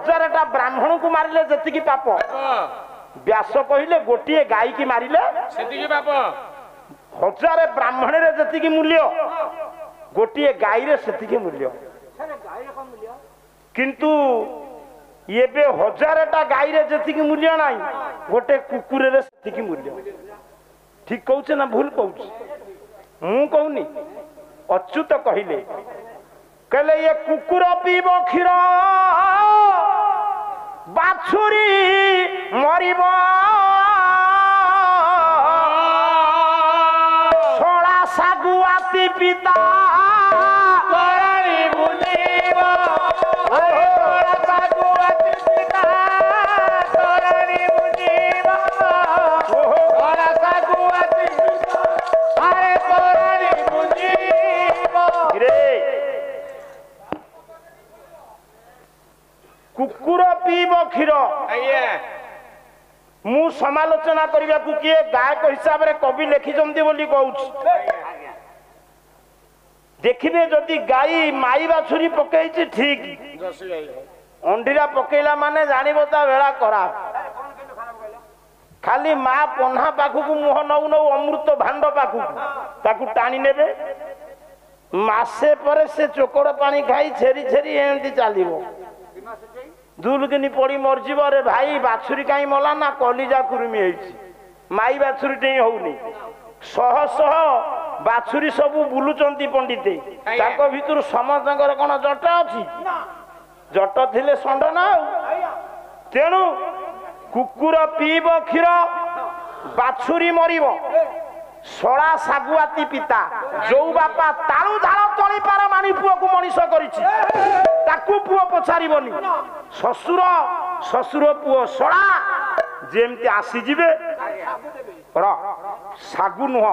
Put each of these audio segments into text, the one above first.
1000टा ब्राह्मण को मारिले जेतिकी पाप व्यास कहिले गोटे गाई की मारिले सेतिकी पाप 1000 ब्राह्मण रे जेतिकी मूल्य गोटे गाई रे सेतिकी मूल्य किंतु एबे 1000टा गाई रे जेतिकी मूल्य नाही गोटे कुकुर रे सेतिकी मूल्य ठीक कहूछ ना भूल कहूछ मु कहूनी अच्युत कहिले कहले ये कुकुर पीब क्षीर बाछुरी मरिब छोड़ा सागुआती पिता कुकुर पीब क्षीर मु समालोचना करने को किए गायक हिसाब रे कवि लिखिछंती बोली कहूछ देखिबे जदि गाई माई बाछुरी पकेइछि ठीक अंडीरा पकेला माने जानिबो ता वेळा करा खाली माँ पन्हा पाखु को मुह नौ नौ अमृत भांड पाखु ताकू टाणी नेबे मासे पर से चोकड़ पानी खाई छेरी छेरी एंती चालिबो दुलकिनी पड़ी मरजीव रे भाई बाछुरी कहीं मला ना कलिजा कुरुमी होइछि माई बाछुरी टे होउनी शह शह बाछुरी सब बुलुचंती पंडिते ताको भितर समस्तकर कोन जट अछि जट थिले संड ना तेणु कुकुर पीब क्षीर बाछुरी मरिब सड़ा सागुआती पिता जो बापा तालु झाड़ तली पार मानी पुओ को मनीष करिछि ताकू पुओ पछारिबनी ससुर ससुर पुओ सड़ा जेमती आसी जिवे र सागु नुह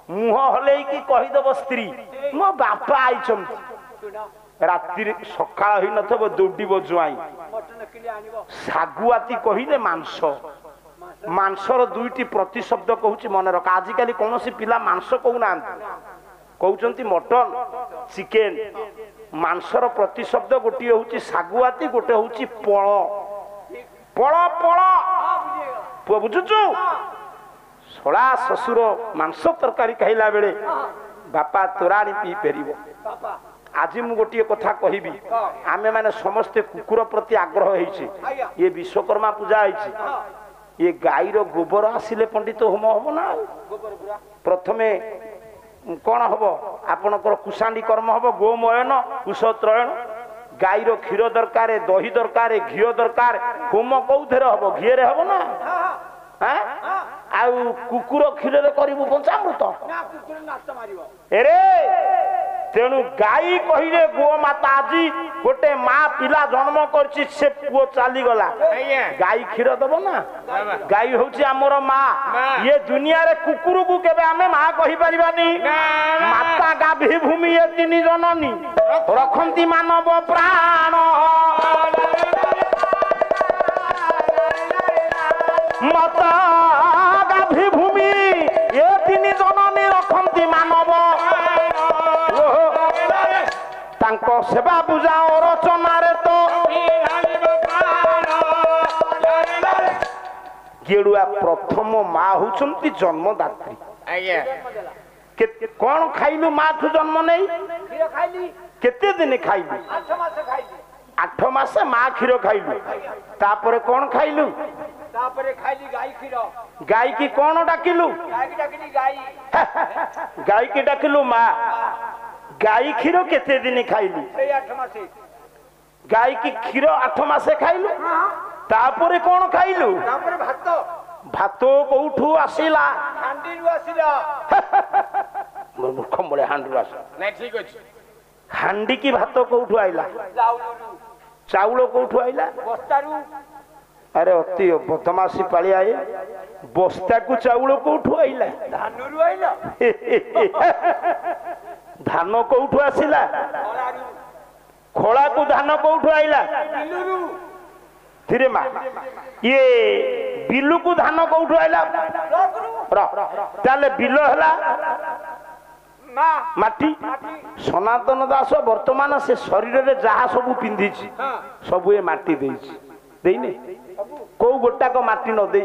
मुह हलेई की कहि दब स्त्री मो बापा आइछम रात्रि सकाळ होई नथबो दौडिबो जुआई सागुआती कहिले मांस मांसर दुईटी प्रतिशब्द कहूँ मन रख आजिकल कौन सी पिला मांस कहूना कहते मटन चिकेन मांसर प्रतिशब्द गोटे हूँ सागुआती गोटे हूँ पल पल पल पुआ बुझुचु सड़ा ससुर मांस तरकारी खाइला बेले बापा तोराणी पी पेरिबो आज मु गोटे कथा कहबी आमे माने समस्ते कुकुर प्रति आग्रह होइछि ये विश्वकर्मा पूजा होइछि ये गाईर गोबर आसिले पंडित होम हम ना प्रथमे कौन हम आपणकर कुशाणी कर्म हम गोमयन कुशत्रयन गाईर क्षीर दरकार दही दरकार घी दरकार होम कौथे हम घीरे हम ना आउ कुकुर क्षीर करू पंचामृत एरे तेणु गाई कहिले गो माता आज गोटे माँ पिला जन्म करछि से पुओ चली गला गाई क्षीर दब ना गाई होछि हमर माँ ये दुनिया रे कुकुर को केबे आमे माँ कहि परिबानी माता गाभी भूमि ये तीन जननी रखंती मानव प्राण माता गाभी भूमि ये तीन जननी रखंती मानव तांको सेवा पूजा और रचना रे तो गेड़ुआ प्रथम माँ होचंती जन्मदात्री कौन खाइलु माँ ठू जन्म नहीं केते दिन खाइलु 8 मास माँ क्षीर खाइलु तापरे कौन खाइलु गाई की कौन डाकिलु गाई की डाकिलु माँ गाई क्षीर केते दिन खाइलु गाई की क्षीर 8 मासे खाइलु तापरे कौन खाइलु भात कोठू आसिला मूर्ख बड़े हांडी हांडी की भात कोठू आइला चाउल कोठू आइला अरे अति बदमाशी पाली आए बस्ता को चाउल कोठू आइला धान कोठू आसिला खोला को धान कोठू आइला धीरे माँ ये बिलु को धान कोठू आइला ताले बिल हला माटी सनातन दास वर्तमान से शरीर में जहा सब पिंधि सब ये माटी देने कौ गोटाक माटी न दे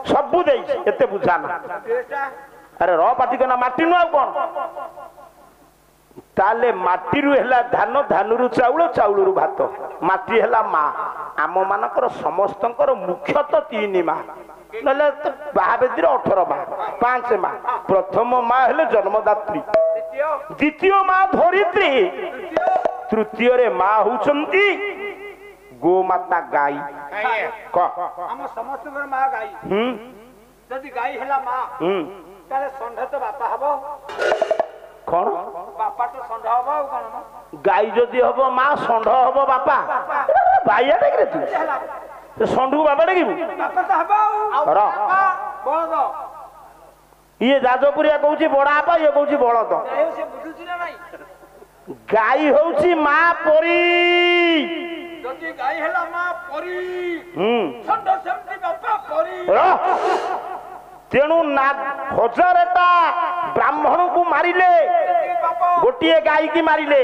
सब दे बुझाना अरे र पाटी कना माटी नु कौन ताले माटी रु हैला धान धान रु चाउल चाउल रु भात माटी हैला मा आम मानकर समस्तंकर मुख्यतः 3 मा नले तो बाहाबेदीर 18 मा 5 मा प्रथम मा हेले जन्मदात्री द्वितीय मा धरित्री तृतीय रे मा होचंती गोमाता गाई क हम समस्त मा गाई जदी गाई हैला मा ताले संढ तो बापा हबो कौन बापा तो संढ हबो कोन गाई जदी हबो मा संढ हबो बापा भाईया देख रे तू संढू बाबा डेगिबू बापा तो हबो र बळद ये जाजपुरिया कहूची बड़ा आपा ये कहूची बळद ए से बुझुची ना नहीं गाई होउची मा परी जदी गाई हैला मा परी संढ सेमती बापा परी तेणु ना हजारटा ब्राह्मण को मारिले गोटे गाई की मारिले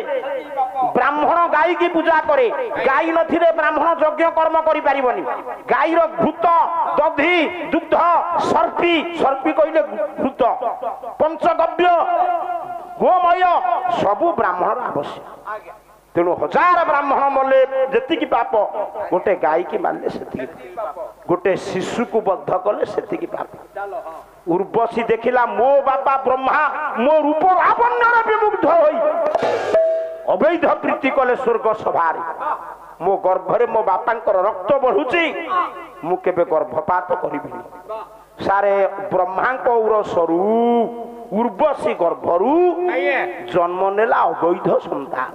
ब्राह्मण गाई की पूजा करे गाई नथिले ब्राह्मण यज्ञ कर्म करि पारिबनी गाई रो भूत दधी दुग्ध सर्पी सर्पी कहले भूत पंचगव्य गोमय सबु ब्राह्मण आवश्यक तेणु हजार ब्राह्मण मले जेतिकी पाप गोटे गाई की मारले सेतिकी गोटे शिशु को बद्ध कले सेतिकी पाप उर्वशी देखिला मो बापा ब्रह्मा मो रूप लावण्य विमुग्ध होई अवैध प्रीति कले स्वर्ग सभारे मो गर्भरे मो बापांकर रक्त बढ़ुची मु केबे गर्भपात करिबिनी सारे ब्रह्मांक उरसरु उर्वशी गर्भरु जन्म नेला अवैध संतान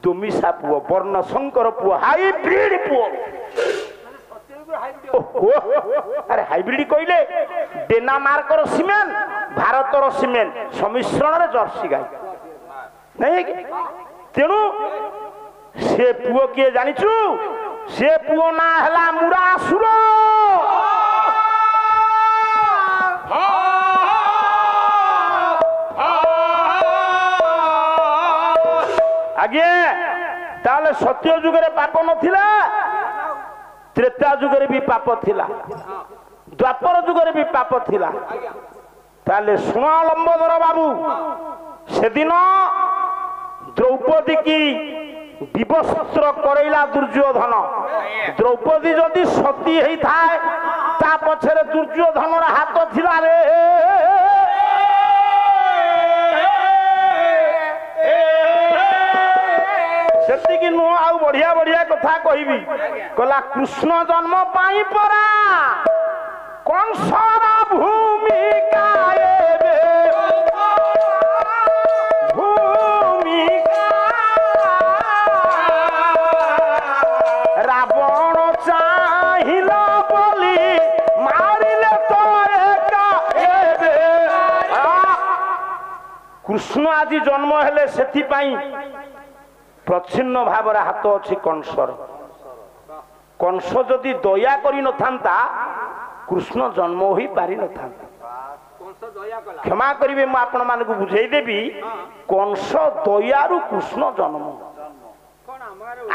दुमिसा पुओ वर्ण शंकर पुओ हाइब्रिड पुओ अरे हाइब्रिड कहले डेनमार्कर सीमेंट भारतर सीमेंट सम्मिश्रण रे जर्सी गाई नहीं तेणु से पुओ किए जानिछु से पुओ ना हला मुरासुर आगे ताले सत्य जुगरे पाप नथिला त्रेता जुगरे भी पाप थिला द्वापर जुगरे भी पाप थिला ताले सुना लंबोदर बाबू से दिन द्रौपदी की विवस्त्र करैला दुर्योधन द्रौपदी जदि सती हेई थाए ता पछरे दुर्योधन रा हाथ थिला रे सेतिकी नु आउ बढ़िया बढ़िया कथा कहिबी कला कृष्ण जन्म पाई परा कंसरा भूमिका एबे भूमिका रावण चाहिला बोली मारिले तो एका एबे कृष्ण आज जन्म हेले सेति पाई प्रच्छिन्न भाव हाथ अच्छी कंसर कंस जदि दया करी न थांता कृष्ण जन्म हो पारि न थांता क्षमा करिवे मु आपण मानकु बुझेई देबी कंस दयारु कृष्ण जन्म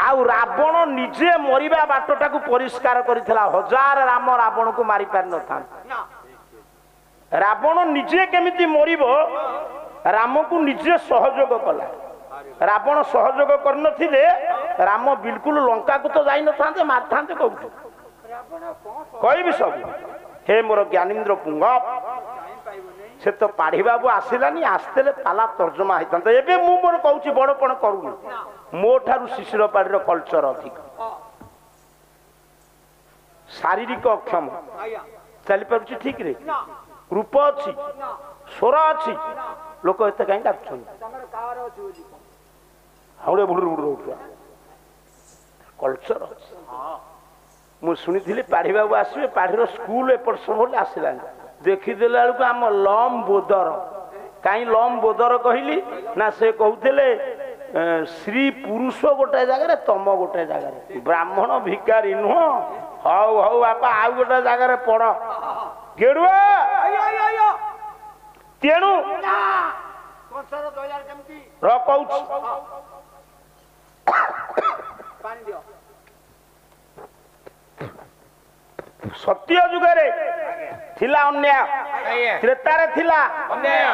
आउ रावण निजे मरिबा बाटटा को परिष्कार करितला हजार राम रावण को मारी पारि न थांता रावण निजे केमिति मरिबो राम को निजे सहयोग कला रावण सहयोग करनथिले राम बिल्कुल लंका को तो जाई न थांते मार थांते कहू कहबी सब हे मोर ज्ञानेन्द्र पुंग से तो पाढ़ी बाबू आसिलानी आस्तेले पाला तर्जमा होता एबे मु मोर कहूची बड़पण करूनी मो ठारू शिशिर पाढ़ीर कल्चर अधिक शारीरिक अक्षम चली पारुची ठीक रे रूप अच्छी स्वर अच्छी लोक एते कहीं डाकुछन हाउड़े बुढ़ बुढ़ उठा कल्चर मुझे शुणी पाढ़ी बाबू आसवे पाढ़ीर स्कूल एपट सब आसला देखीदे बेलू आम लम बोदर कहीं लम बोदर कहली ना से कहते श्री पुरुष गोटे जगार तम गोटे जगार ब्राह्मण भिकारी नुह हौ हौ बापा आउ गोटे जगार पड़ गेड़ुआ ତେଣୁ କଂସର ଦୟାର କେମିତି କହୁଛି ପାଣି ଦିଅ ସତ୍ୟ ଯୁଗରେ ଥିଲା ଅନ୍ୟାୟ, ତ୍ରେତାରେ ଥିଲା ଅନ୍ୟାୟ,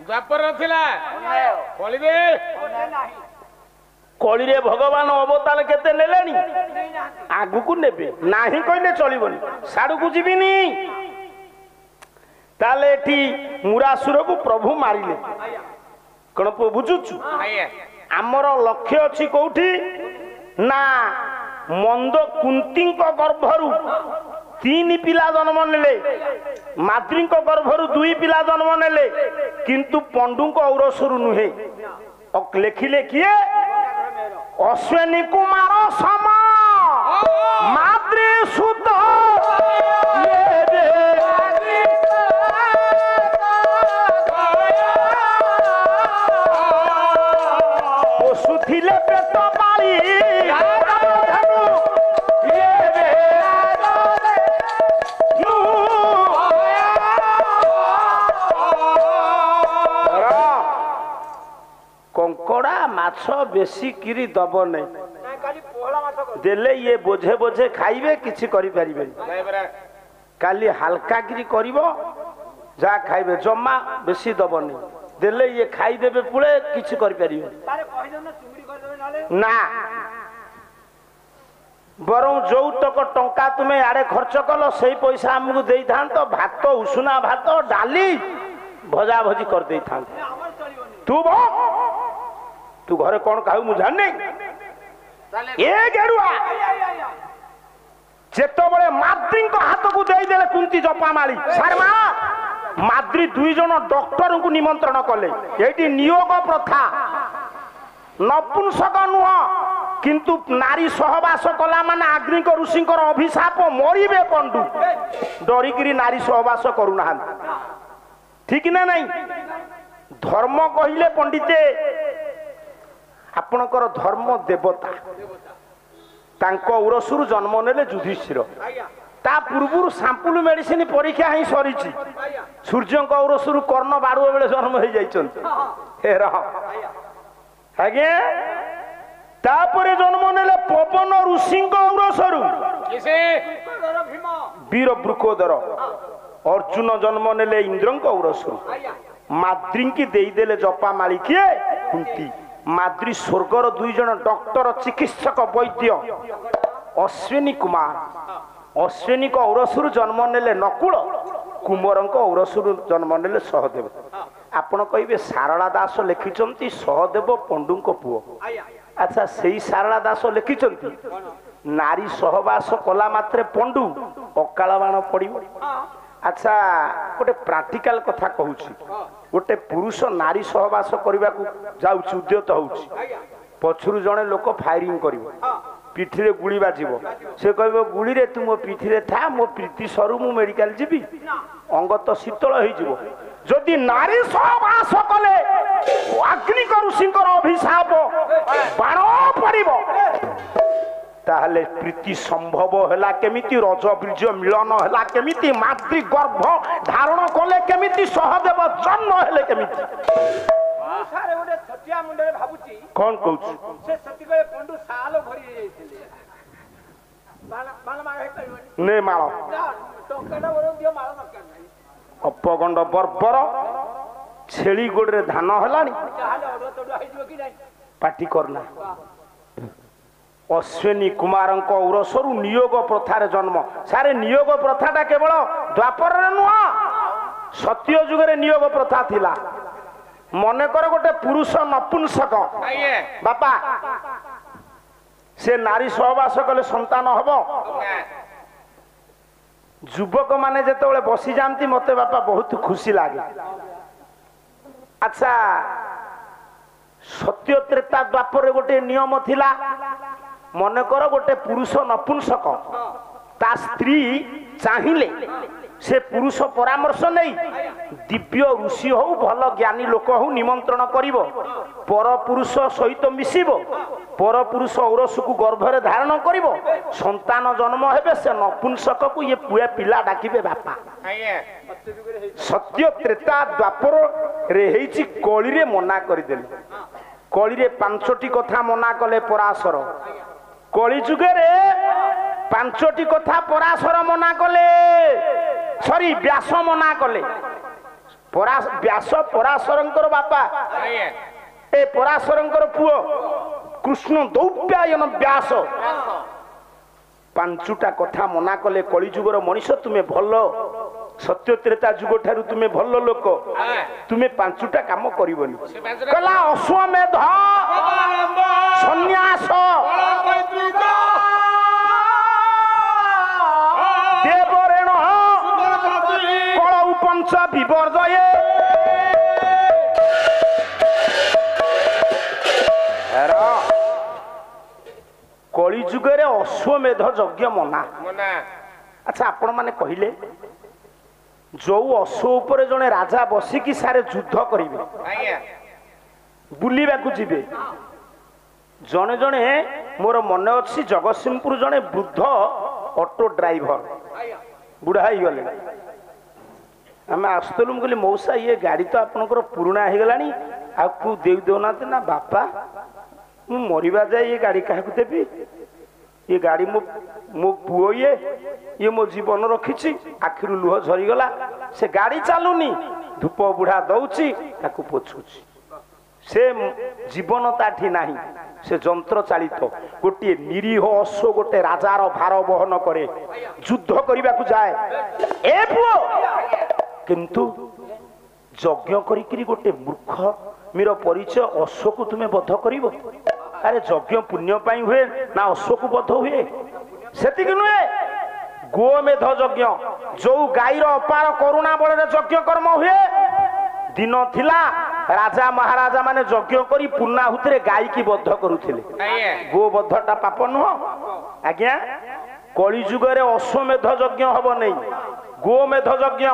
ଦ୍ୱାପର ଥିଲା କଳିରେ ନାହିଁ କଳିରେ ଭଗବାନ ଅବତାର କେତେ ନେଲେଣି, ଆଗକୁ ନେବେ। ନାହିଁ କହିଲେ ଚଳିବନି, ସାଡକୁ ଯିବିନି। ତାହେଲେ ଏଠି ମୁରାସୁରକୁ ପ୍ରଭୁ ମାରିଲେ। କଣ ବୁଝୁଛୁ? ଆମର ଲକ୍ଷ୍ୟ ଅଛି କୋଉଠି ନା ମନ୍ଦ କୁନ୍ତୀଙ୍କ ଗର୍ଭରୁ 3 ପିଲା ଜନ୍ମ ନେଲେ, ମାଦ୍ରୀଙ୍କ ଗର୍ଭରୁ 2 ପିଲା ଜନ୍ମ ନେଲେ, କିନ୍ତୁ ପଣ୍ଡୁଙ୍କ ଔରସରୁ ନୁହେଁ। ଲେଖିଲେ କିଏ? ଅଶ୍ୱିନୀ କୁମାର ସମ ମାଦ୍ରୀ ସୁତ ପଶୁ ଥିଲେ ପେଟ ପାଳି କଙ୍କଡା ମାଛ ବେଶୀ କିରି ଦବ ନାହିଁ, ଦେଲେ ଇଏ ବୋଝେ ବୋଝେ ଖାଇବେ, କିଛି କରିପାରିବେନି। କାଲି ହାଲକା କିରି କରିବ, ଯାହା ଖାଇବେ, ଜମା ବେଶୀ ଦବନି, ଦେଲେ ଇଏ ଖାଇଦେବେ ପୁଳେ, କିଛି କରିପାରିବେ ନା। ବରଂ ଯୋଉତକ ଟଙ୍କା ତୁମେ ଆଡେ ଖର୍ଚ୍ଚ କଲ, ସେଇ ପଇସା ଆମକୁ ଦେଇଥାନ୍ତ, ଭାତ, ଉଷୁନା ଭାତ, ଡାଲି, ଭଜା ଭଜି କରିଦେଇଥାନ୍ତ। ତୁ ଘରେ କଣ ଖାଉ ମୁଁ ଜାଣିନି। ଏ ଗେରୁଆ ଯେତେବେଳେ ମାଦ୍ରୀଙ୍କ ହାତକୁ ଦେଇଦେଲେ କୁନ୍ତୀ ଜପାମାଳି, ସାର୍ ମା ମାଦ୍ରୀ 2 ଜଣ ଡକ୍ଟରଙ୍କୁ ନିମନ୍ତ୍ରଣ କଲେ। ଏଇଠି ନିಯೋଗ ପ୍ରଥା, ନପୁଂସକ ନୁହଁ, କିନ୍ତୁ ନାରୀ ସହବାସ କଲା ମାନେ ଆଗ୍ନିକ ଋଷିଙ୍କର ଅଭିଶାପ, ମରିବେ ପଣ୍ଡୁ। ଡରିକିରି ନାରୀ ସହବାସ କରୁନାହାନ୍ତି, ଠିକ ନା ନାଇଁ? ଧର୍ମ କହିଲେ ପଣ୍ଡିତେ ଆପଣଙ୍କର ଧର୍ମ ଦେବତା, ତାଙ୍କ ଔରସରୁ ଜନ୍ମ ନେଲେ ଯୁଧିଷ୍ଠିର। ତା ପୂର୍ବରୁ ସାମ୍ପୁଲ ମେଡିସିନ ପରୀକ୍ଷା ହିଁ ସରିଛି। ସୂର୍ଯ୍ୟଙ୍କ ଔରସରୁ କର୍ଣ୍ଣ 12 ବେଳେ ଜନ୍ମ ହେଇଯାଇଛନ୍ତି। ଆଜ୍ଞା, ତାପରେ ଜନ୍ମ ନେଲେ ପବନ ଋଷିଙ୍କ ଔରସରୁ ବୀର ବୃକୋଦର। ଅର୍ଜୁନ ଜନ୍ମ ନେଲେ ଇନ୍ଦ୍ରଙ୍କ ଔରସରୁ। ମାଦ୍ରୀଙ୍କି ଦେଇଦେଲେ ଜପାମାଳି କିଏ? କୁନ୍ତୀ। ମାଦ୍ରୀ ସ୍ୱର୍ଗର 2 ଜଣ ଡକ୍ଟର, ଚିକିତ୍ସକ, ବୈଦ୍ୟ। ଅଶ୍ୱିନୀ କୁମାର, ଅଶ୍ୱିନୀଙ୍କ ଔରସରୁ ଜନ୍ମ ନେଲେ ନକୁଳ, କୁମରଙ୍କ ଔରସରୁ ଜନ୍ମ ନେଲେ ସହଦେବ। ଆପଣ କହିବେ ସାରଳା ଦାସ ଲେଖିଛନ୍ତି ସହଦେବ ପଣ୍ଡୁଙ୍କ ପୁଅ। ଆଚ୍ଛା, ସେଇ ସାରଳା ଦାସ ଲେଖିଛନ୍ତି ନାରୀ ସହବାସ କଲା ମାତ୍ରେ ପଣ୍ଡୁ ଅକାଳ ବାଣ ପଡିବ। ଆଚ୍ଛା, ଗୋଟେ ପ୍ରାକ୍ଟିକାଲ କଥା କହୁଛି। ଗୋଟେ ପୁରୁଷ ନାରୀ ସହବାସ କରିବାକୁ ଯାଉଛି, ଉଦ୍ୟତ ହଉଛି, ପଛରୁ ଜଣେ ଲୋକ ଫାୟାରିଂ କରିବ, ପିଠିରେ ଗୁଳି ବାଜିବ। ସେ କହିବ ଗୁଳିରେ ତୁ ମୋ ପିଠିରେ ଥା, ମୋ ପ୍ରୀତି ସରୁ, ମୁଁ ମେଡିକାଲ ଯିବି। ଅଙ୍ଗ ତ ଶୀତଳ ହେଇଯିବ। ଯଦି ନାରୀ ସହବାସ କଲେ ଅଗ୍ନିକ ଋଷିଙ୍କର ଅଭିଶାପ, ବାଣ ପଡିବ, ତାହେଲେ ପ୍ରୀତି ସମ୍ଭବ ହେଲା କେମିତି? ରଜ ବୀର୍ଯ୍ୟ ମିଳନ ହେଲା କେମିତି? ମାତୃ ଗର୍ଭ ଧାରଣ କଲେ କେମିତି? ସହଦେବ ଜନ୍ମ ହେଲେ କେମିତି? କଣ କହୁଛୁ? ନେ ମାଳ ଅପଗଣ୍ଡ ବର୍ବର, ଛେଳି ଗୋଡରେ ଧାନ ହେଲାଣି, ପାଟି କରନା। ଅଶ୍ୱିନୀ କୁମାରଙ୍କ ଔରସରୁ ନିಯೋଗ ପ୍ରଥାରେ ଜନ୍ମ। ସାରେ ନିಯೋଗ ପ୍ରଥାଟା କେବଳ ଦ୍ୱାପରରେ ନୁହଁ, ସତ୍ୟ ଯୁଗରେ ନିಯೋଗ ପ୍ରଥା ଥିଲା। ମନେକର ଗୋଟେ ପୁରୁଷ ନପୁଂସକ ବାପା, ସେ ନାରୀ ସହବାସ କଲେ ସନ୍ତାନ ହବ? ଯୁବକ ମାନେ ଯେତେବେଳେ ବସି ଯାଆନ୍ତି, ମତେ ବାପା ବହୁତ ଖୁସି ଲାଗେ। ଆଚ୍ଛା, ସତ୍ୟ ତ୍ରେତା ଦ୍ୱାପରରେ ଗୋଟେ ନିୟମ ଥିଲା। ମନେକର ଗୋଟେ ପୁରୁଷ ନପୁଂସକ ତା ସ୍ତ୍ରୀ ଚାହିଁଲେ से पुरुष परामर्श नहीं दिव्य ऋषि हो भल ज्ञानी लोक हो निमंत्रण करिवो पर पुरुष सहित मिसिबो पर पुरुष औरस को गर्भरे धारण करिवो संतान जन्म हेबे से नपुंसक को ये पुए पिला डाकिबे बापा सत्य त्रेता द्वापर रे हेछि कली रे मना करि देले कली रे पांचटी कथा मना कले पराशर कली जुगे रे पांचटी कथा पराशर मना कले सॉरी व्यास मना कले व्यास पराशरंकर बापा ए पराशरंकर पुओ कृष्ण दौप्यायन व्यास पांचुटा कथा मना कले कली जुगर मनीष तुम्हें भल सत्य त्रेता जुग ठारू तुम्हें भल लोक तुम्हें पांचुटा काम करिवनी कला अश्वमेध सन्यास देवरेण कलौ पंच विवर्जये कली जुगे अश्वमेध यज्ञ मना अच्छा आपण माने कहिले जो अश्व उपरे जने राजा बसिकी सारे युद्ध करिवे बुलिबा को जिबे जने जने मोर मन अच्छी जगतसिंहपुर जने वृद्ध ऑटो ड्राइवर बुढ़ा ही गले आम आसलु कहली मौसा ये गाड़ी तो आपनकर पुराना हो गलानी आपको दे देना ना बापा मु मरिबा जाए ये गाड़ी क्या देवी ये गाड़ी मो पुओ ये मो जीवन रखी आखिरु लुह झरीगला से गाड़ी चलुनी धूप बुढ़ा दौची ताकू पोछुची से जीवन ताठी नाही से जंत्र चालित गोटे निरीह अश्व गोटे राजार भार बहन करे युद्ध करने को जाए ए पुओ किंतु यज्ञ करी गोटे मूर्ख मेर परिचय अश्व को तुम्हें बध करिवो अरे यज्ञ पुण्य पाई हुए ना अश्व को बध हुए सेतिक नुहे गोमेध यज्ञ जो गाईर अपार करुणा बल यज्ञ कर्म हुए दिन थिला राजा महाराजा माने यज्ञ करी पूर्णाहुति रे गाई की बद्ध करुथिले गो बद्धटा पाप नुह आज्ञा कली जुगरे अश्वमेध यज्ञ हब नहीं गोमेध यज्ञ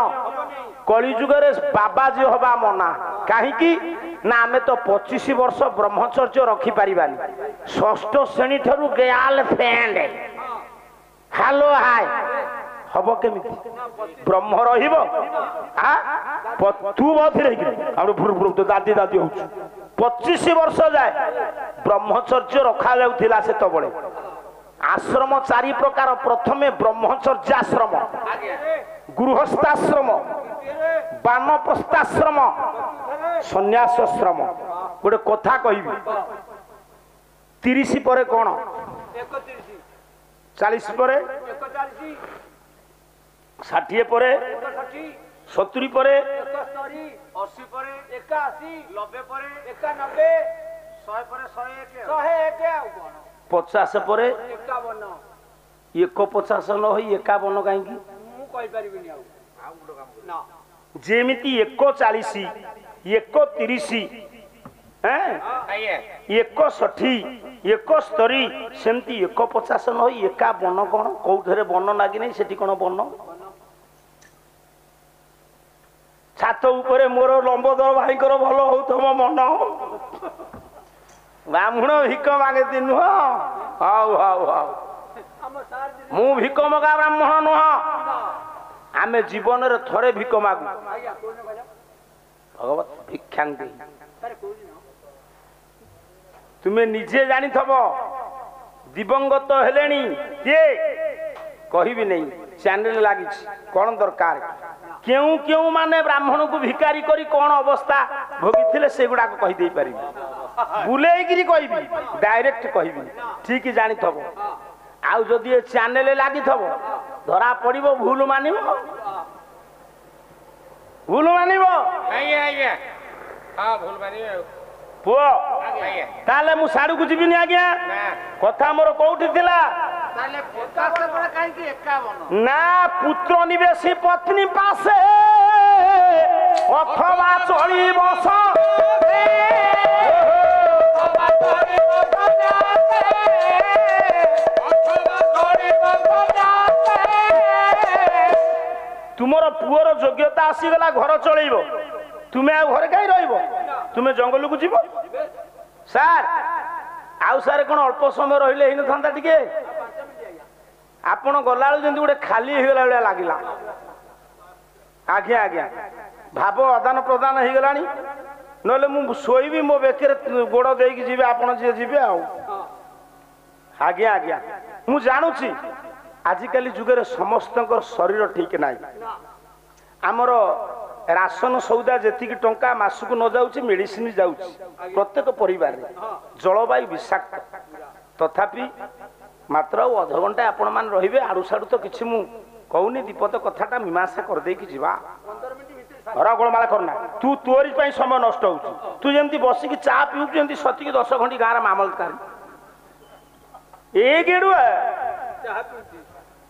कली जुगरे बाबाजी हबा मना काहे ना आमे तो 25 वर्ष ब्रह्मचर्य रखी पारिबानी षष्ठ श्रेणी ठरू गयाल फ्रेंड हेलो हाय हब केमिति ब्रह्म रहिबो आ तू बथि रही भुर भुर तो दादी दादी हो 25 वर्ष जाए ब्रह्मचर्य रखा जाउथिला से तबळे आश्रम चारि प्रकार प्रथमे ब्रह्मचर्याश्रम गृहस्थाश्रम वानप्रस्थाश्रम सन्यासाश्रम गोटे कथा कहबी 30 परे कोन 40 परे 60 परे 70 परे 80 परे 81 90 परे 91 100 परे 101 आ कोन 50 परे 51 150 न होई 51 काहे की मु कहि परिबिनी आ गुडो काम ना जेमिति 140 130 हैं 160 170 सेमती 150 न होई 51 कोन कोठरे बन लागी नै सेठी कोन बन छात ऊपर मोर लंबोदर भाईकर भल होतम मन ब्राह्मण भिक मागे दिन हाउ हाउ हाउ मु भिक मगा ब्राह्मण नुह आमे जीवन रे थरे भिक मागु भगवत भिक्षां दे तुम्हें निजे जानी थबो दिवंगत हेलेनी के कहिबी नहीं चैनल लागी कौन दरकार क्यों क्यों माने ब्राह्मण को भिकारी करी कौन अवस्था भोगी थिले से गुडा को कहि दे पारि बुलेई गिरी कहिबी डायरेक्ट कहिबी ठीक जानी थबो आउ जदि ए चैनल लागी थबो धरा पड़िबो भूल मानिबो आज्ञा आज्ञा हां भूल मानिबो पुओ ताले मु साडू को जीविनी आज्ञा कथा मोर कोउठी थिला ताले 50 पर काहे की 51 ना पुत्र निवेशी पत्नी पासे अथवा चली बस अथवा चली बस पुअर योग्यता आसीगला घर चलैब तुमे आ घरे कहीं रहिब तुमे जंगल को जीव सार आउ सारे कौन अल्प समय रहिले ही नथांता टिके आपण गला जेंति गोटे खाली हेगला बेला लागिला आज्ञा आज्ञा भाव आदान प्रदान हो गलानी नले मु सोईबी मो बेकर गोड़ देकी जीवे आपण जे जीवे आ आज्ञा आज्ञा मु जानुची आजिकल जुगे समस्त शरीर ठीक ना आमर राशन सौदा जी टंका मासक न जाऊँ मेडिसिन जाऊँ प्रत्येक परिवार जलवायु विषाक्त तथापि मात्र अध घंटा आपण मान रहिबे आड़ू साड़ू तो किसी मु कहूनी दीपद कथाटा मीमांसा करदेकी जीवा हरा गोलमाला करना तू तोरी पाई समय नष्ट हो तू जमी बसिक चा पीऊँ सतिक 10 घंटी गाँव मामलतकारी ए गेड़ुआ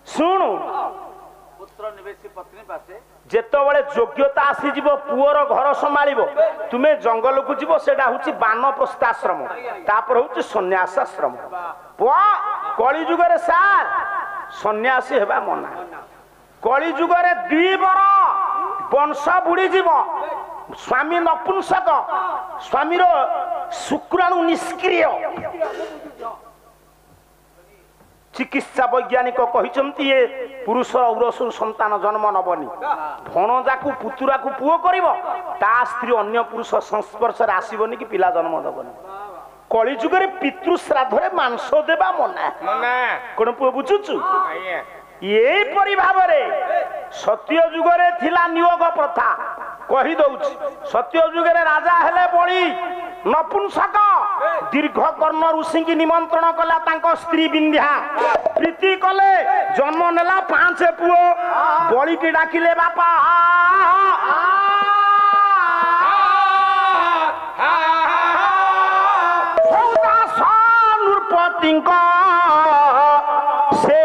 शुणु पुत्र निवेशी पत्नी पासे जेतबेले योग्यता आसीजिव पुअर घर संभाळिबो तुमे जंगल को जीव सेटा होची बानप्रस्थाश्रम तापर होची सन्यासाश्रम कली जुगरे सार सन्यासी हेबा मना कली जुगरे 2 बर वंश बुड़ी जीव स्वामी नपुंसक स्वामीर शुक्राणु निष्क्रिय चिकित्सा वैज्ञानिक कहते ये पुरुष औरसु संतान जन्म नबनी भणजा को पुतुरा को पुओ करिवो ता स्त्री अन्य पुरुष संस्पर्श आसबनी कि पिला जन्म दबनी कली जुगे पितृ श्राद्धरे मांस देवा मना कौन पुओ बुझुचु यही भाव सत्य जुगरे थिला नियोग प्रथा कही दउछि सत्य जुगरे राजा हेले बळी नपुंसक दीर्घ कर्ण ऋषि की निमंत्रण कला तांको स्त्री विंध्या प्रीति कले जन्म नेला 5 पुओ बळी की डाकिले बापा सौदा नृपतिंका से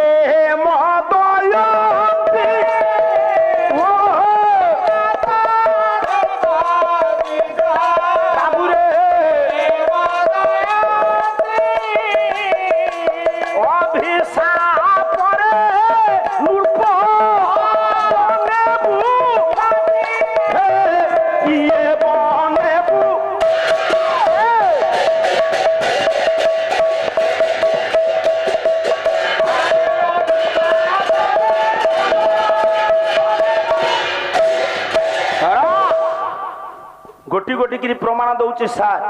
गोटी गोटी की प्रमाण दौची सार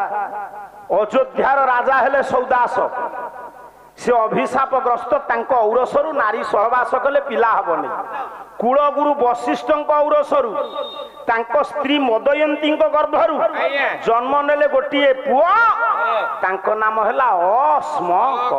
अयोध्यार राजा हेले सौदास से अभिशापग्रस्त तांको औरसरु नारी सहवास कले पिला हबनी कुलगुरु वशिष्ठ औरसरु तांको स्त्री मदयंती गर्भरु जन्म नेले गोटे पुआ तांको नाम हैला अस्मक